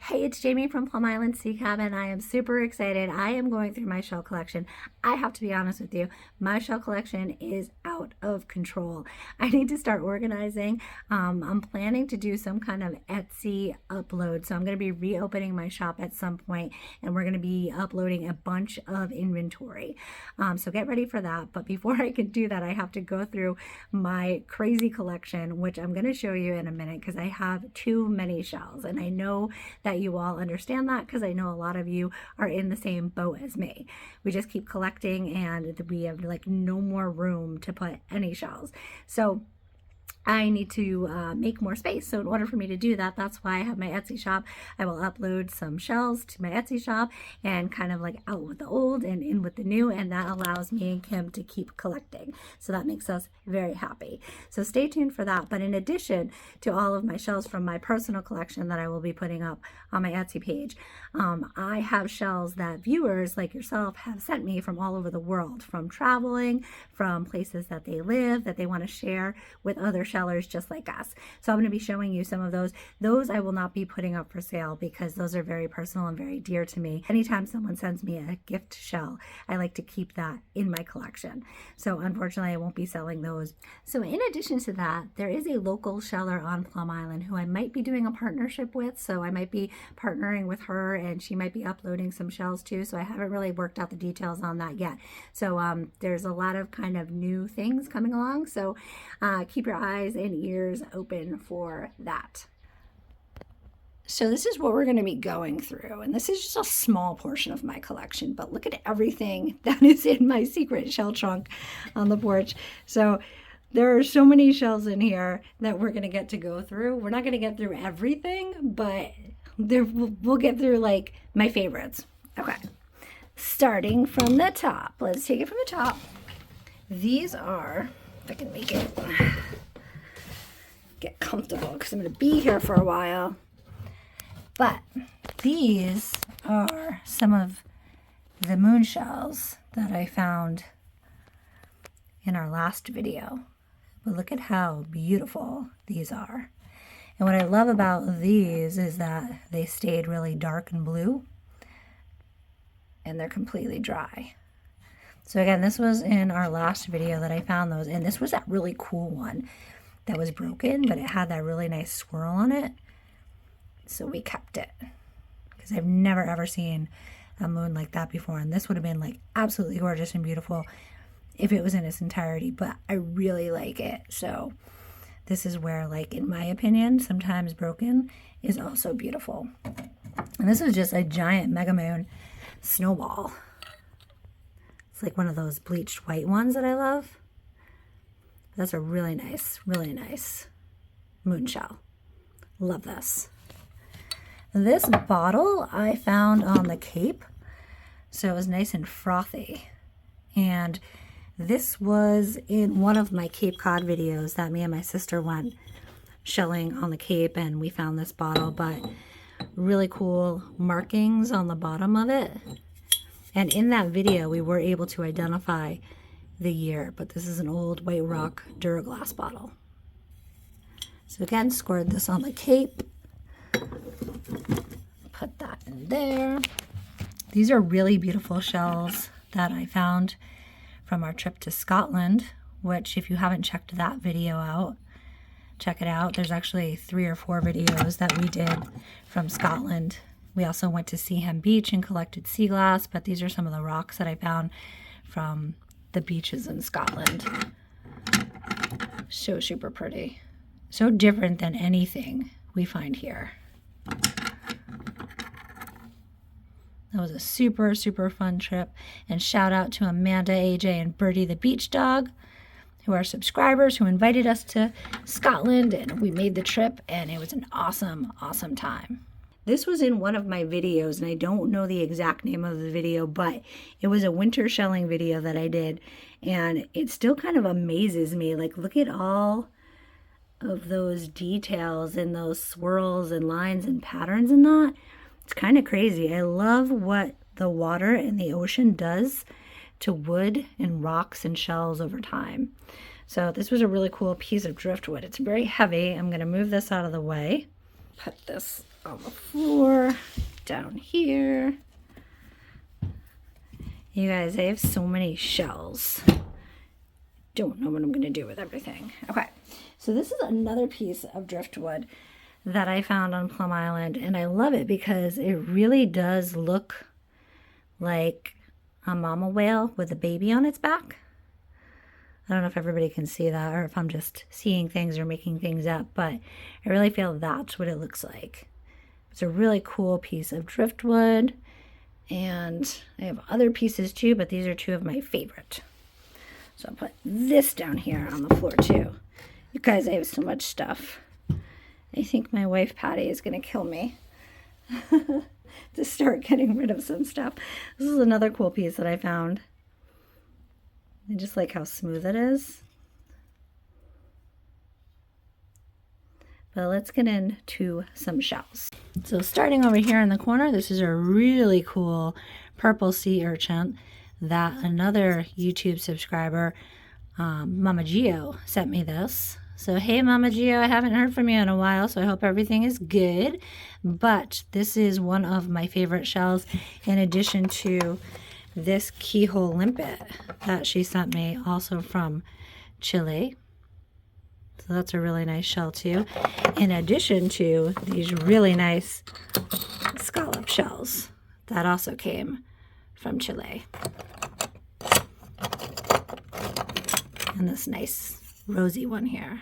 Hey, it's Jamie from Plum Island Sea Cabin. I am super excited. I am going through my shell collection. I have to be honest with you, my shell collection is out of control. I need to start organizing. I'm planning to do some kind of Etsy upload. So I'm going to be reopening my shop at some point, and we're going to be uploading a bunch of inventory. So get ready for that. But before I can do that, I have to go through my crazy collection, which I'm going to show you in a minute because I have too many shells. And I know that you all understand that because I know a lot of you are in the same boat as me. We just keep collecting and we have like no more room to put any shells. So I need to make more space. So in order for me to do that, that's why I have my Etsy shop. I will upload some shells to my Etsy shop and kind of like out with the old and in with the new. And that allows me and Kim to keep collecting. So that makes us very happy. So stay tuned for that. But in addition to all of my shells from my personal collection that I will be putting up on my Etsy page, I have shells that viewers like yourself have sent me from all over the world, from traveling, from places that they live, that they want to share with other shellers just like us. So I'm going to be showing you some of those. Those I will not be putting up for sale because those are very personal and very dear to me. Anytime someone sends me a gift shell, I like to keep that in my collection. So unfortunately, I won't be selling those. So in addition to that, there is a local sheller on Plum Island who I might be doing a partnership with. So I might be partnering with her and she might be uploading some shells too. So I haven't really worked out the details on that yet. So there's a lot of kind of new things coming along. So keep your eyes and ears open for that. So this is what we're going to be going through, and this is just a small portion of my collection, but look at everything that is in my secret shell trunk on the porch. So there are so many shells in here that we're going to get to go through. We're not going to get through everything, but we'll get through like my favorites. Okay, starting from the top. Let's take it from the top. These are, if I can make it get comfortable because I'm going to be here for a while. But these are some of the moon shells that I found in our last video. But look at how beautiful these are. And what I love about these is that they stayed really dark and blue and they're completely dry. So again, this was in our last video that I found those, and this was that really cool one that was broken, but it had that really nice swirl on it. So we kept it because I've never ever seen a moon like that before, and this would have been like absolutely gorgeous and beautiful if it was in its entirety, but I really like it. So this is where, like, in my opinion, sometimes broken is also beautiful. And this was just a giant mega moon snowball. It's like one of those bleached white ones that I love. That's a really nice moon shell. Love this. This bottle I found on the Cape, so it was nice and frothy. And this was in one of my Cape Cod videos that me and my sister went shelling on the Cape, and we found this bottle, but really cool markings on the bottom of it. And in that video, we were able to identify the year, but this is an old White Rock Duraglass bottle. So again, scored this on the Cape. Put that in there. These are really beautiful shells that I found from our trip to Scotland, which if you haven't checked that video out, check it out. There's actually 3 or 4 videos that we did from Scotland. We also went to Seaham Beach and collected sea glass, but these are some of the rocks that I found from the beaches in Scotland. So super pretty. So different than anything we find here. That was a super, super fun trip. And shout out to Amanda, AJ, and Birdie the beach dog, who are subscribers who invited us to Scotland, and we made the trip, and it was an awesome, awesome time. This was in one of my videos, and I don't know the exact name of the video, but it was a winter shelling video that I did, and it still kind of amazes me. Like, look at all of those details and those swirls and lines and patterns in that. It's kind of crazy. I love what the water and the ocean does to wood and rocks and shells over time. So this was a really cool piece of driftwood. It's very heavy. I'm going to move this out of the way. Put this on the floor, down here. You guys, I have so many shells. Don't know what I'm going to do with everything. Okay, so this is another piece of driftwood that I found on Plum Island, and I love it because it really does look like a mama whale with a baby on its back. I don't know if everybody can see that or if I'm just seeing things or making things up, but I really feel that's what it looks like. It's a really cool piece of driftwood, and I have other pieces too, but these are two of my favorite. So I'll put this down here on the floor too. You guys, I have so much stuff. I think my wife Patty is going to kill me to start getting rid of some stuff. This is another cool piece that I found. I just like how smooth it is. But let's get into some shells. So starting over here in the corner, this is a really cool purple sea urchin that another YouTube subscriber, Mama Geo, sent me this. So hey Mama Geo, I haven't heard from you in a while, so I hope everything is good. But this is one of my favorite shells, in addition to this keyhole limpet that she sent me, also from Chile. So that's a really nice shell too, in addition to these really nice scallop shells that also came from Chile. And this nice rosy one here.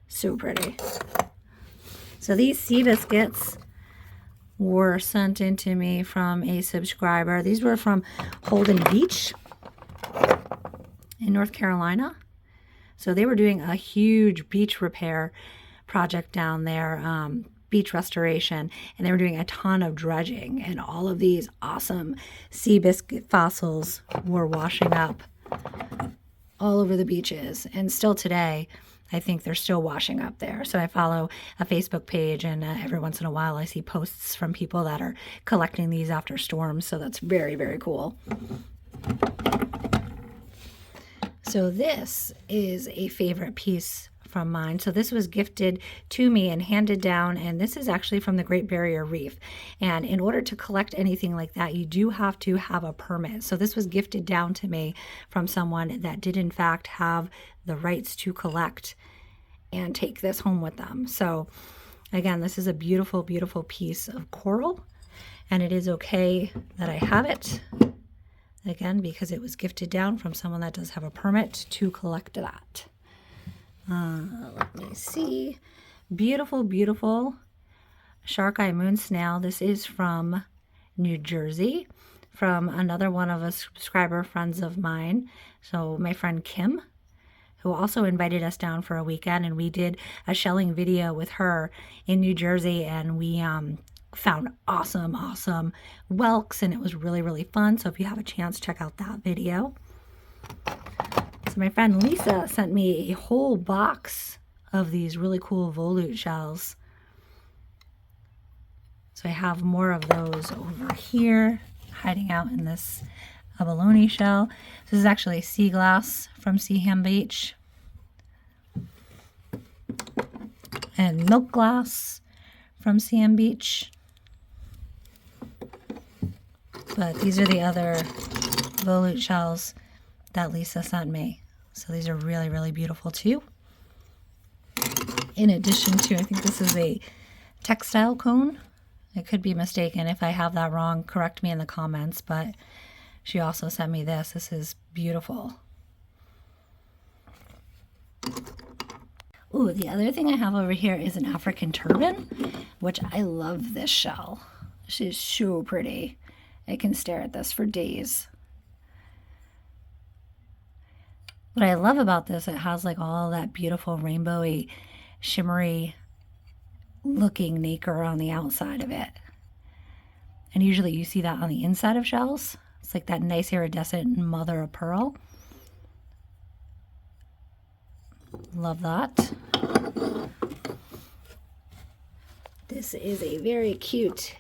So pretty. So these sea biscuits were sent in to me from a subscriber. These were from Holden Beach in North Carolina. So they were doing a huge beach repair project down there, beach restoration, and they were doing a ton of dredging, and all of these awesome sea biscuit fossils were washing up all over the beaches. And still today, I think they're still washing up there. So I follow a Facebook page, and every once in a while I see posts from people that are collecting these after storms. So that's very, very cool. So this is a favorite piece from mine. So this was gifted to me and handed down, and this is actually from the Great Barrier Reef. And in order to collect anything like that, you do have to have a permit. So this was gifted down to me from someone that did in fact have the rights to collect and take this home with them. So again, this is a beautiful, beautiful piece of coral, and it is okay that I have it. Again, because it was gifted down from someone that does have a permit to collect that. Let me see. Beautiful, beautiful shark eye moon snail. This is from New Jersey, from another one of a subscriber friends of mine. So my friend Kim, who also invited us down for a weekend, and we did a shelling video with her in New Jersey, and we found awesome whelks, and it was really, really fun. So if you have a chance, check out that video. So my friend Lisa sent me a whole box of these really cool volute shells. So I have more of those over here, hiding out in this abalone shell. This is actually sea glass from Seaham Beach, and milk glass from Seaham Beach. But these are the other volute shells that Lisa sent me. So these are really, really beautiful too. In addition to, I think this is a textile cone. I could be mistaken. If I have that wrong, correct me in the comments. But she also sent me this. This is beautiful. Ooh, the other thing I have over here is an African turban, which I love this shell. She's so pretty. I can stare at this for days. What I love about this, it has like all that beautiful rainbowy, shimmery looking nacre on the outside of it. And usually you see that on the inside of shells. It's like that nice iridescent mother of pearl. Love that. This is a very cute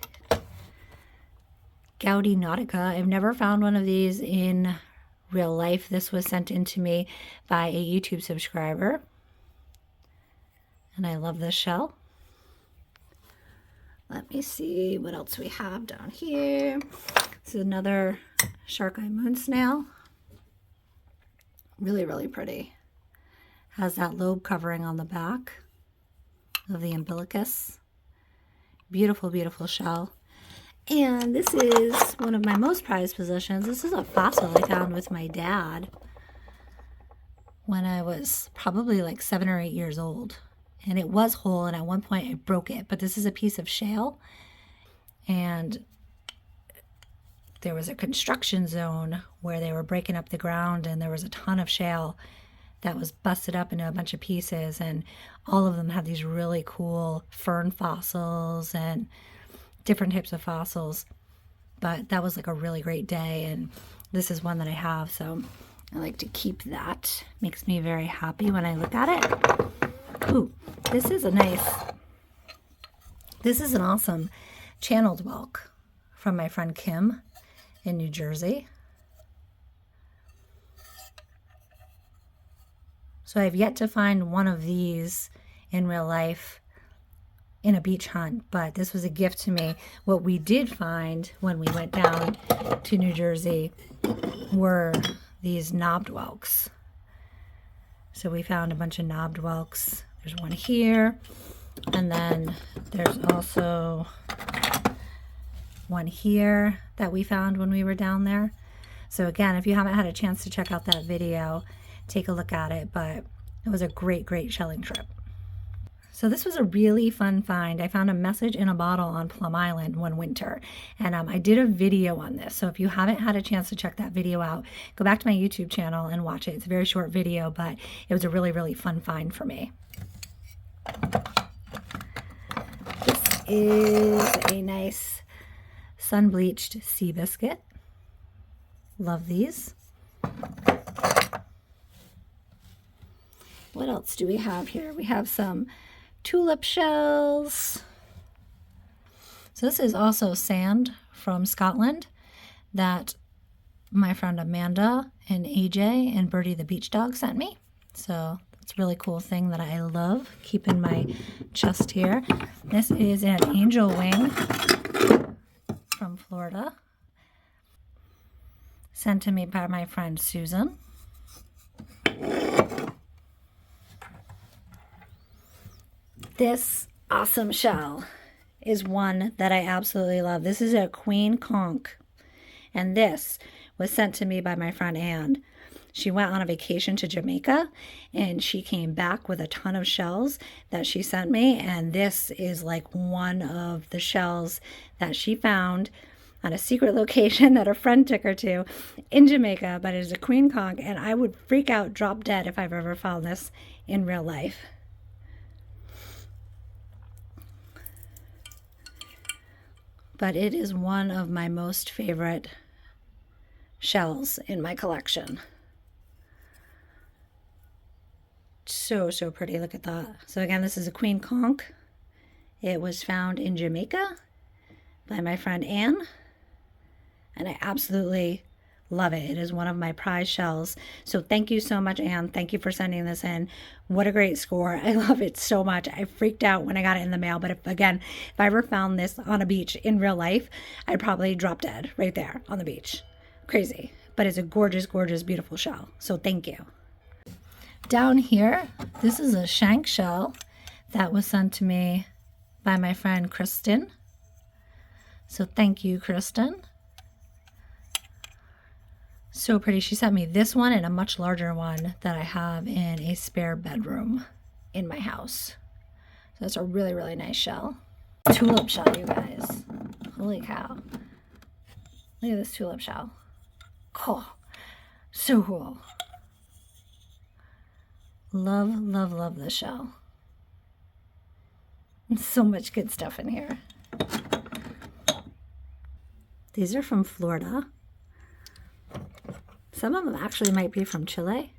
Gaudi Nautica. I've never found one of these in real life. This was sent in to me by a YouTube subscriber. And I love this shell. Let me see what else we have down here. This is another shark eye moon snail. Really, really pretty. Has that lobe covering on the back of the umbilicus. Beautiful, beautiful shell. And this is one of my most prized possessions. This is a fossil I found with my dad when I was probably like 7 or 8 years old. And it was whole, and at one point I broke it. But this is a piece of shale. And there was a construction zone where they were breaking up the ground, and there was a ton of shale that was busted up into a bunch of pieces, and all of them had these really cool fern fossils and different types of fossils. But that was like a really great day, and this is one that I have, so I like to keep that. Makes me very happy when I look at it. Ooh, this is an awesome channeled whelk from my friend Kim in New Jersey. So I've yet to find one of these in real life in a beach hunt, but this was a gift to me. What we did find when we went down to New Jersey were these knobbed whelks. So we found a bunch of knobbed whelks. There's one here, and then there's also one here that we found when we were down there. So again, if you haven't had a chance to check out that video, take a look at it, but it was a great, great shelling trip. So this was a really fun find. I found a message in a bottle on Plum Island one winter, and I did a video on this. So if you haven't had a chance to check that video out, go back to my YouTube channel and watch it. It's a very short video, but it was a really, really fun find for me. This is a nice sun-bleached sea biscuit. Love these. What else do we have here? We have some tulip shells. So this is also sand from Scotland that my friend Amanda and AJ and Birdie the beach dog sent me. So it's a really cool thing that I love. Keep in my chest here. This is an angel wing from Florida, sent to me by my friend Susan. This awesome shell is one that I absolutely love. This is a queen conch, and this was sent to me by my friend Anne. She went on a vacation to Jamaica, and she came back with a ton of shells that she sent me, and this is like one of the shells that she found on a secret location that a friend took her to in Jamaica, but it is a queen conch, and I would freak out, drop dead if I've ever found this in real life. But it is one of my most favorite shells in my collection. So, so pretty. Look at that. So again, this is a queen conch. It was found in Jamaica by my friend Anne, and I absolutely love it. It is one of my prize shells. So thank you so much, Anne. Thank you for sending this in. What a great score. I love it so much. I freaked out when I got it in the mail, but if I ever found this on a beach in real life, I'd probably drop dead right there on the beach. Crazy. But it's a gorgeous, gorgeous, beautiful shell. So thank you. Down here, this is a shank shell that was sent to me by my friend Kristen. So thank you, Kristen. So pretty. She sent me this one and a much larger one that I have in a spare bedroom in my house. So that's a really, really nice shell. Tulip shell, you guys. Holy cow. Look at this tulip shell. Cool. So cool. Love, love, love this shell. So much good stuff in here. These are from Florida. Some of them actually might be from Chile.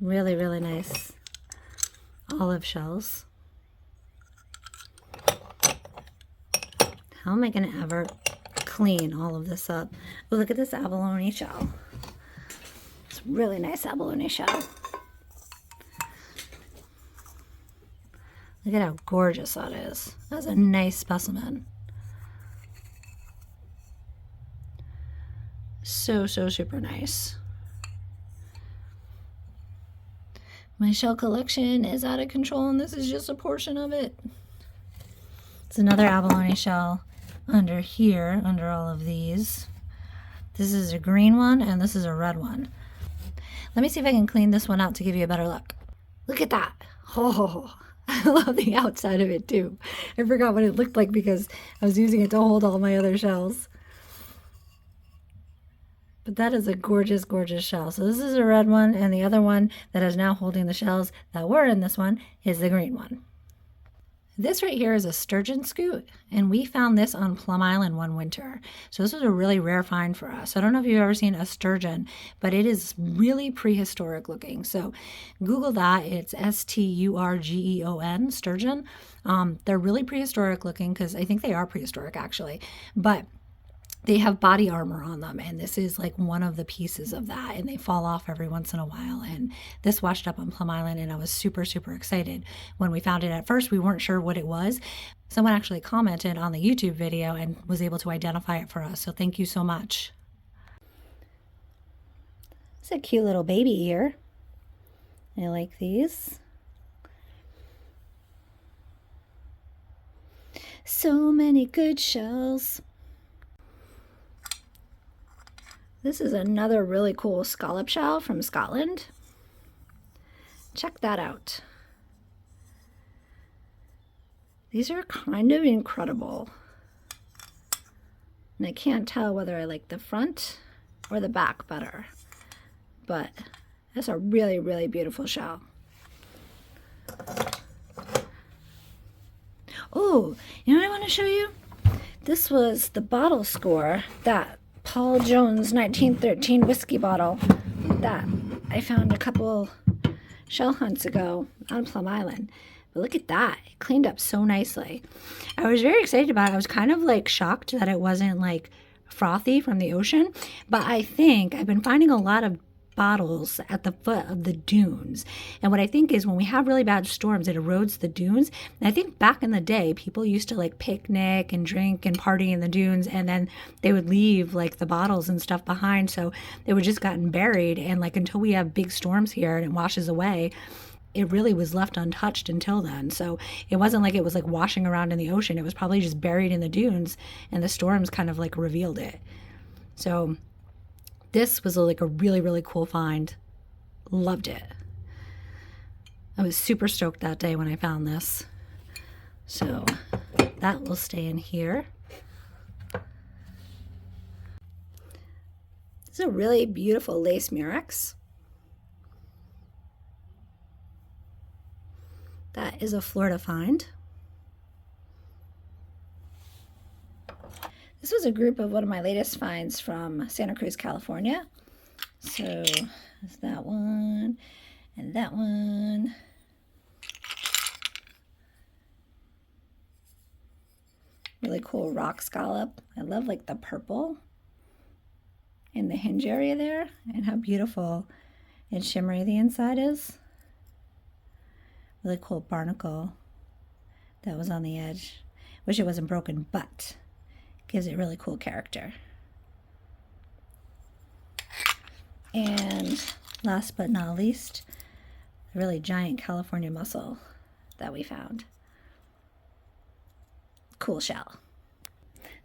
Really, really nice olive shells. How am I going to ever clean all of this up? Oh, look at this abalone shell. It's a really nice abalone shell. Look at how gorgeous that is. That's a nice specimen. So super nice. My shell collection is out of control, and this is just a portion of it. It's another abalone shell under here, under all of these. This is a green one, and this is a red one. Let me see if I can clean this one out to give you a better look. Look at that. Oh, I love the outside of it too. I forgot what it looked like because I was using it to hold all my other shells. But that is a gorgeous, gorgeous shell. So this is a red one, and the other one that is now holding the shells that were in this one is the green one. This right here is a sturgeon scoot, and we found this on Plum Island one winter. So this was a really rare find for us. I don't know if you've ever seen a sturgeon, but it is really prehistoric looking. So Google that. It's Sturgeon, sturgeon. They're really prehistoric looking because I think they are prehistoric actually, but they have body armor on them, and this is like one of the pieces of that, and they fall off every once in a while. And this washed up on Plum Island, and I was super excited when we found it. At first we weren't sure what it was. Someone actually commented on the YouTube video and was able to identify it for us, so thank you so much. It's a cute little baby ear. I like these. So many good shells. This is another really cool scallop shell from Scotland. Check that out. These are kind of incredible. And I can't tell whether I like the front or the back better. But that's a really beautiful shell. Oh, you know what I want to show you? This was the bottle score that Paul Jones 1913 whiskey bottle that I found a couple shell hunts ago on Plum Island. But look at that. It cleaned up so nicely. I was very excited about it. I was kind of like shocked that it wasn't like frothy from the ocean. But I think I've been finding a lot of bottles at the foot of the dunes. And what I think is when we have really bad storms, it erodes the dunes. And I think back in the day, people used to like picnic and drink and party in the dunes, and then they would leave like the bottles and stuff behind. So they would just gotten buried. And like until we have big storms here and it washes away, it really was left untouched until then. So it wasn't like it was like washing around in the ocean. It was probably just buried in the dunes, and the storms kind of like revealed it. So this was like a really cool find. Loved it. I was super stoked that day when I found this. So that will stay in here. This is a really beautiful lace murex. That is a Florida find. This was a group of one of my latest finds from Santa Cruz, California. So there's that one and that one. Really cool rock scallop. I love like the purple in the hinge area there, and how beautiful and shimmery the inside is. Really cool barnacle that was on the edge. Wish it wasn't broken, but gives it really cool character. And last but not least, a really giant California mussel that we found. Cool shell.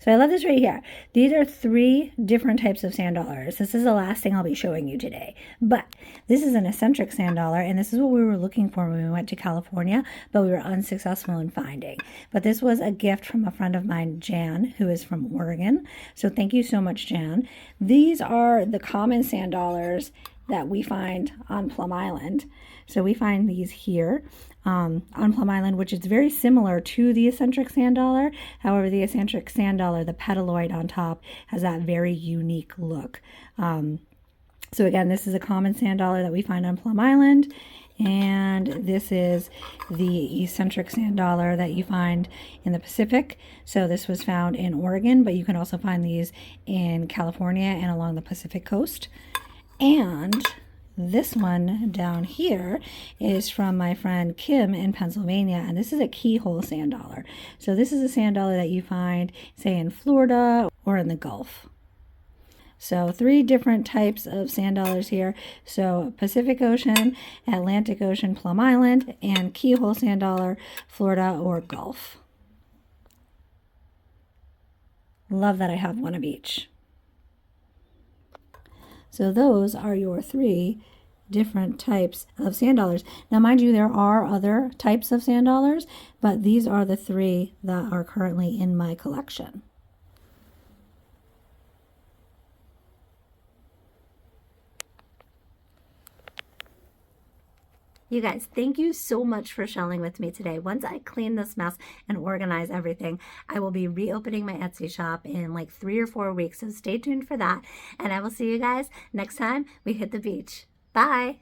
So I love this right here. These are 3 different types of sand dollars. This is the last thing I'll be showing you today. But this is an eccentric sand dollar, and this is what we were looking for when we went to California, but we were unsuccessful in finding. But this was a gift from a friend of mine, Jan, who is from Oregon. So thank you so much, Jan. These are the common sand dollars that we find on Plum Island. So we find these here on Plum Island, which is very similar to the eccentric sand dollar. However, the eccentric sand dollar, the petaloid on top, has that very unique look. So again, this is a common sand dollar that we find on Plum Island. And this is the eccentric sand dollar that you find in the Pacific. So this was found in Oregon, but you can also find these in California and along the Pacific coast. And This one down here is from my friend Kim in Pennsylvania, and this is a keyhole sand dollar. So this is a sand dollar that you find, say, in Florida or in the Gulf. So 3 different types of sand dollars here. So Pacific Ocean, Atlantic Ocean, Plum Island, and keyhole sand dollar, Florida or Gulf. Love that I have one of each. So those are your 3 different types of sand dollars. Now, mind you, there are other types of sand dollars, but these are the 3 that are currently in my collection. You guys, thank you so much for shelling with me today. Once I clean this mess and organize everything, I will be reopening my Etsy shop in like 3 or 4 weeks. So stay tuned for that. And I will see you guys next time we hit the beach. Bye.